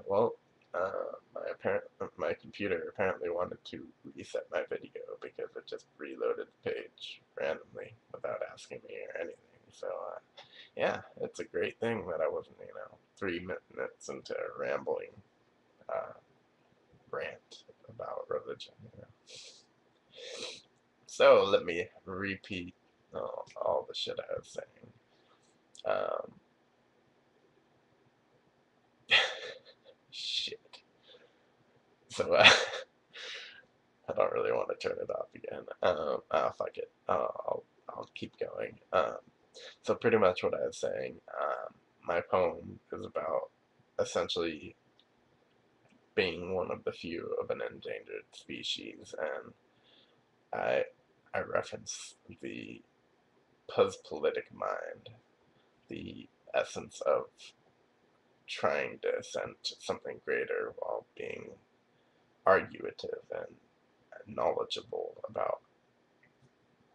Well, my computer apparently wanted to reset my video because it just reloaded the page randomly without asking me or anything. So, yeah, it's a great thing that I wasn't, 3 minutes into a rambling uh, rant about religion. So let me repeat all the shit I was saying. Um, shit. So I don't really want to turn it off again. Fuck it. I'll keep going. So pretty much what I was saying. My poem is about essentially being one of the few of an endangered species, and I I reference the politic mind, the essence of trying to ascend to something greater while being argumentative and knowledgeable about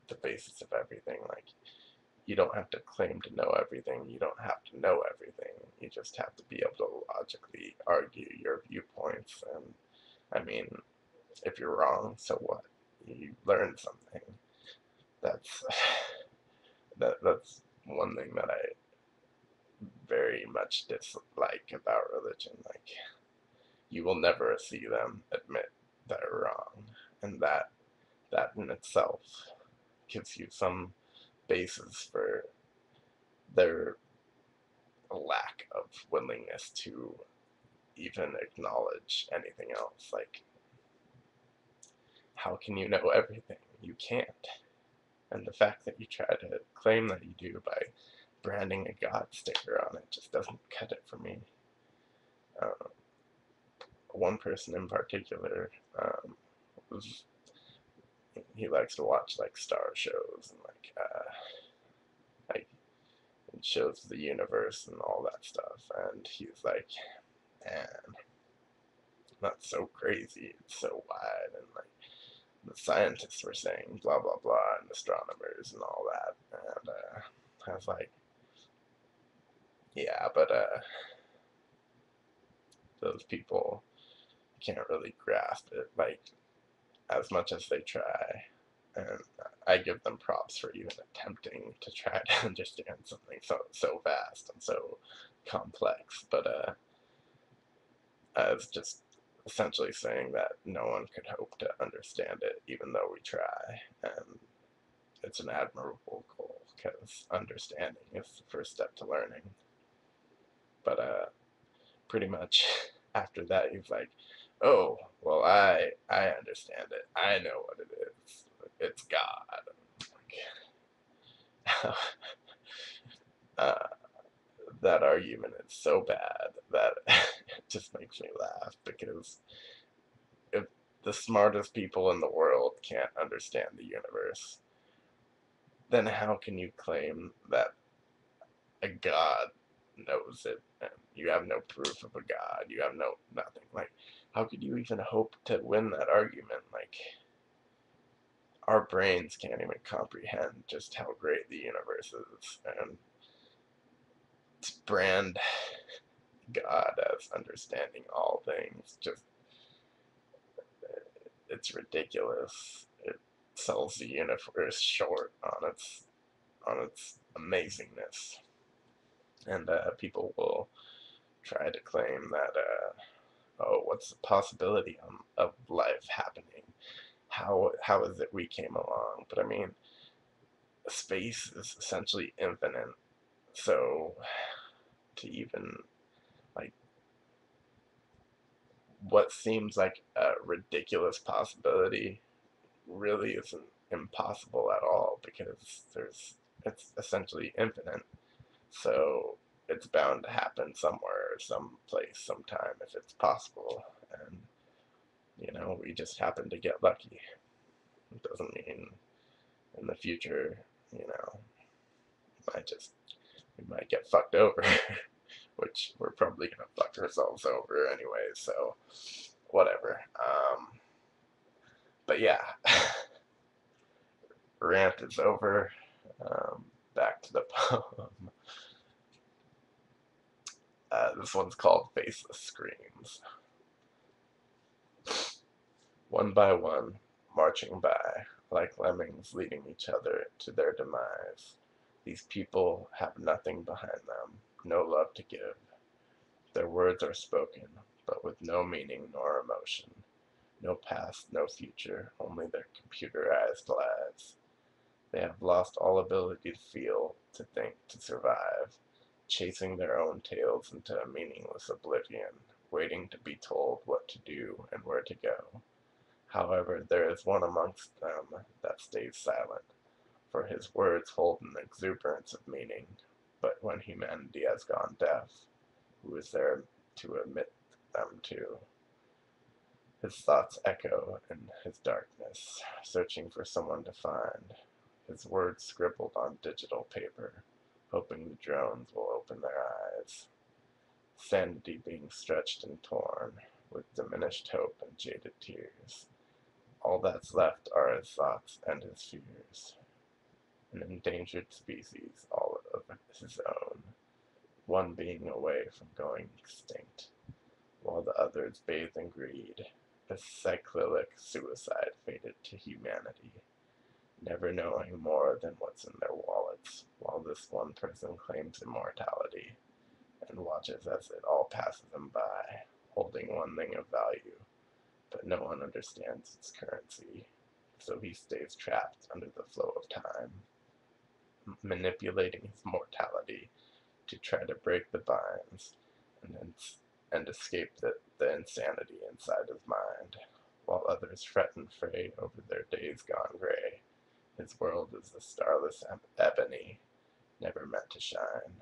the basis of everything. Like, you don't have to claim to know everything. You don't have to know everything. You just have to be able to logically argue your viewpoints. And I mean, if you're wrong, so what? You learn something. That's that's one thing that I very much dislike about religion. Like, you will never see them admit they're wrong, and that in itself gives you some basis for their lack of willingness to even acknowledge anything else. Like, how can you know everything? You can't. And the fact that you try to claim that you do by branding a God sticker on it just doesn't cut it for me. Uh, One person in particular, was, he likes to watch like star shows and like shows of the universe and all that stuff. And he's like, man, that's so crazy. It's so wide. And like, the scientists were saying blah blah blah, and astronomers and all that. And I was like, yeah, but those people can't really grasp it, like, as much as they try. And I give them props for even attempting to try to understand something so vast and so complex. But I was just essentially saying that no one could hope to understand it, even though we try. And it's an admirable goal because understanding is the first step to learning. But pretty much after that, he's like, "Oh, well, I understand it. I know what it is. It's God." Like, uh, that argument is so bad that it just makes me laugh, because if the smartest people in the world can't understand the universe, then how can you claim that a God knows it and you have no proof of a God? You have nothing. Like, how could you even hope to win that argument? Like, our brains can't even comprehend just how great the universe is, and to brand God as understanding all things, just, it's ridiculous. It sells the universe short on its amazingness, and people will try to claim that oh, what's the possibility of life happening? How is it we came along? But I mean, space is essentially infinite, so to even, like, what seems like a ridiculous possibility really isn't impossible at all, because there's it's essentially infinite. So it's bound to happen somewhere, someplace, sometime, if it's possible. And we just happen to get lucky. It doesn't mean in the future, you know, might just we might get fucked over, which we're probably gonna fuck ourselves over anyway. So whatever. But yeah, rant is over. Back to the poem. This one's called Faceless Screams. One by one, marching by, like lemmings leading each other to their demise. These people have nothing behind them, no love to give. Their words are spoken, but with no meaning nor emotion. No past, no future, only their computerized lives. They have lost all ability to feel, to think, to survive, chasing their own tails into a meaningless oblivion, waiting to be told what to do and where to go. However, there is one amongst them that stays silent, for his words hold an exuberance of meaning. But when humanity has gone deaf, who is there to emit them to? His thoughts echo in his darkness, searching for someone to find. His words scribbled on digital paper, hoping the drones will open their eyes. Sanity being stretched and torn, with diminished hope and jaded tears. All that's left are his thoughts and his fears. An endangered species, all of his own, one being away from going extinct, while the others bathe in greed, a cyclic suicide fated to humanity, never knowing more than what's in their wallets, while this one person claims immortality, and watches as it all passes him by, holding one thing of value, but no one understands its currency, so he stays trapped under the flow of time, manipulating his mortality to try to break the binds and escape the insanity inside his mind, while others fret and fray over their days gone gray. His world is a starless ebony, never meant to shine.